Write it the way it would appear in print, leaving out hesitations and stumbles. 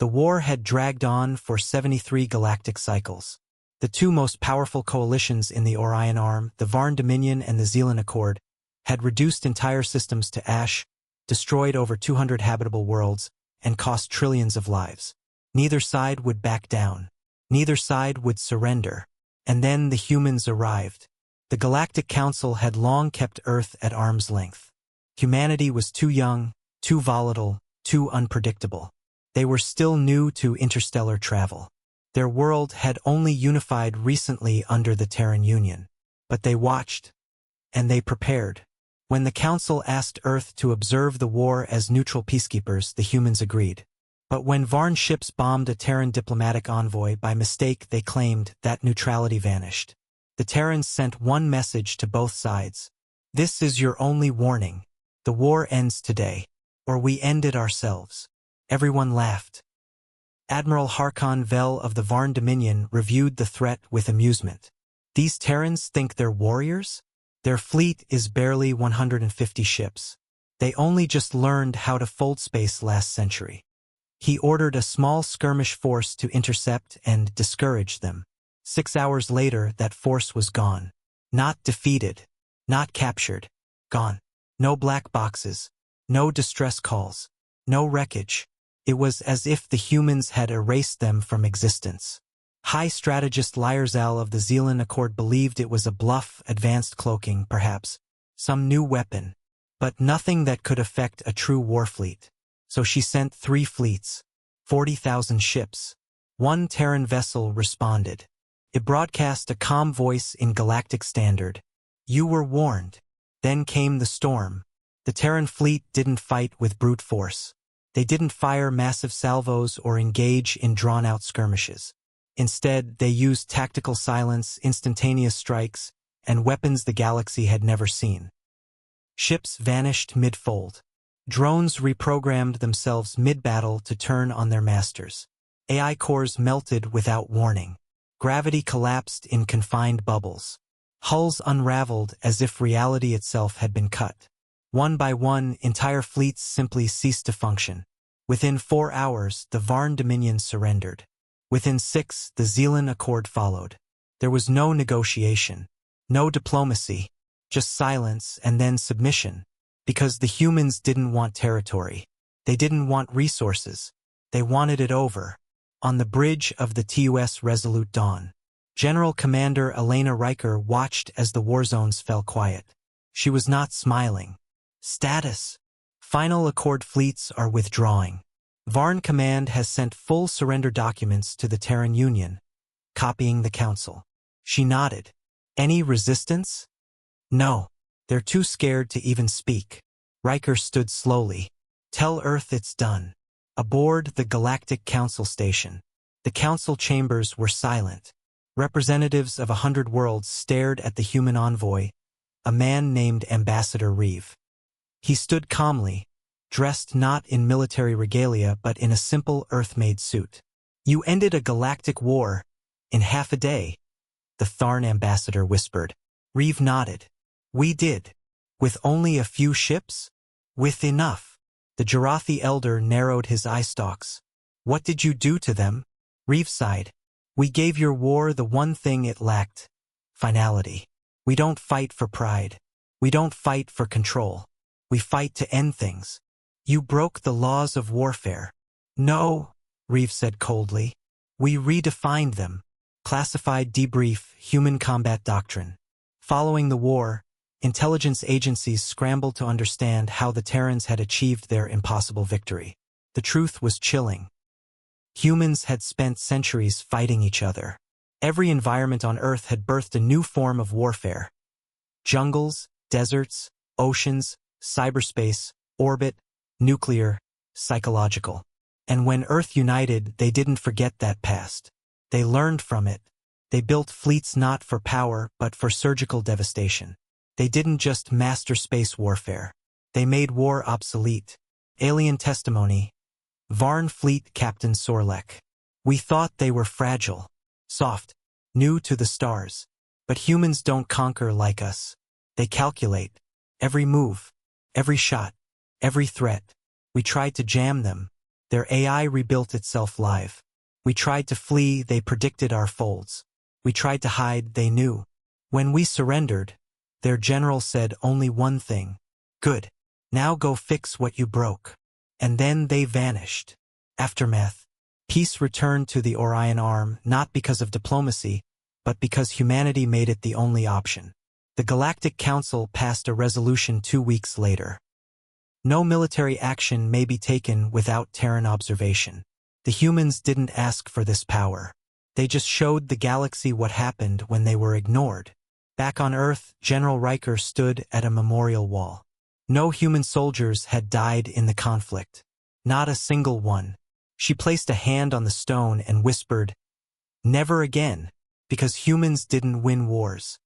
The war had dragged on for 73 galactic cycles. The two most powerful coalitions in the Orion Arm, the Varn Dominion and the Zealand Accord, had reduced entire systems to ash, destroyed over 200 habitable worlds, and cost trillions of lives. Neither side would back down. Neither side would surrender. And then the humans arrived. The Galactic Council had long kept Earth at arm's length. Humanity was too young, too volatile, too unpredictable. They were still new to interstellar travel. Their world had only unified recently under the Terran Union. But they watched. And they prepared. When the Council asked Earth to observe the war as neutral peacekeepers, the humans agreed. But when Varn ships bombed a Terran diplomatic envoy by mistake, they claimed that neutrality vanished. The Terrans sent one message to both sides. This is your only warning. The war ends today. Or we end it ourselves. Everyone laughed. Admiral Harkon Vel of the Varn Dominion reviewed the threat with amusement. These Terrans think they're warriors? Their fleet is barely 150 ships. They only just learned how to fold space last century. He ordered a small skirmish force to intercept and discourage them. 6 hours later, that force was gone. Not defeated. Not captured. Gone. No black boxes. No distress calls. No wreckage. It was as if the humans had erased them from existence. High strategist Lyerzal of the Zealand Accord believed it was a bluff, advanced cloaking, perhaps. Some new weapon. But nothing that could affect a true war fleet. So she sent 3 fleets. 40,000 ships. One Terran vessel responded. It broadcast a calm voice in Galactic Standard. You were warned. Then came the storm. The Terran fleet didn't fight with brute force. They didn't fire massive salvos or engage in drawn-out skirmishes. Instead, they used tactical silence, instantaneous strikes, and weapons the galaxy had never seen. Ships vanished mid-fold. Drones reprogrammed themselves mid-battle to turn on their masters. AI cores melted without warning. Gravity collapsed in confined bubbles. Hulls unraveled as if reality itself had been cut. One by one, entire fleets simply ceased to function. Within 4 hours, the Varn Dominion surrendered. Within 6, the Zealand Accord followed. There was no negotiation, no diplomacy, just silence and then submission. Because the humans didn't want territory. They didn't want resources. They wanted it over. On the bridge of the TUS Resolute Dawn, General Commander Elena Riker watched as the war zones fell quiet. She was not smiling. Status. Final Accord fleets are withdrawing. Varn Command has sent full surrender documents to the Terran Union, copying the Council. She nodded. Any resistance? No. They're too scared to even speak. Riker stood slowly. Tell Earth it's done. Aboard the Galactic Council station. The Council chambers were silent. Representatives of 100 worlds stared at the human envoy, a man named Ambassador Reeve. He stood calmly, dressed not in military regalia but in a simple Earth-made suit. You ended a galactic war in half a day, the Tharn ambassador whispered. Reeve nodded. We did. With only a few ships? With enough. The Jarathi elder narrowed his eye stalks. What did you do to them? Reeve sighed. We gave your war the one thing it lacked. Finality. We don't fight for pride. We don't fight for control. We fight to end things. You broke the laws of warfare. No, Reeve said coldly. We redefined them. Classified debrief, human combat doctrine. Following the war, intelligence agencies scrambled to understand how the Terrans had achieved their impossible victory. The truth was chilling. Humans had spent centuries fighting each other. Every environment on Earth had birthed a new form of warfare. Jungles, deserts, oceans, cyberspace, orbit, nuclear, psychological. And when Earth united, they didn't forget that past. They learned from it. They built fleets not for power, but for surgical devastation. They didn't just master space warfare. They made war obsolete. Alien testimony. Varn Fleet Captain Sorlek. We thought they were fragile, soft, new to the stars. But humans don't conquer like us. They calculate. Every move, every shot, every threat. We tried to jam them. Their AI rebuilt itself live. We tried to flee, they predicted our folds. We tried to hide, they knew. When we surrendered, their general said only one thing. Good. Now go fix what you broke. And then they vanished. Aftermath. Peace returned to the Orion Arm, not because of diplomacy, but because humanity made it the only option. The Galactic Council passed a resolution 2 weeks later. No military action may be taken without Terran observation. The humans didn't ask for this power. They just showed the galaxy what happened when they were ignored. Back on Earth, General Riker stood at a memorial wall. No human soldiers had died in the conflict. Not a single one. She placed a hand on the stone and whispered, "Never again," because humans didn't win wars.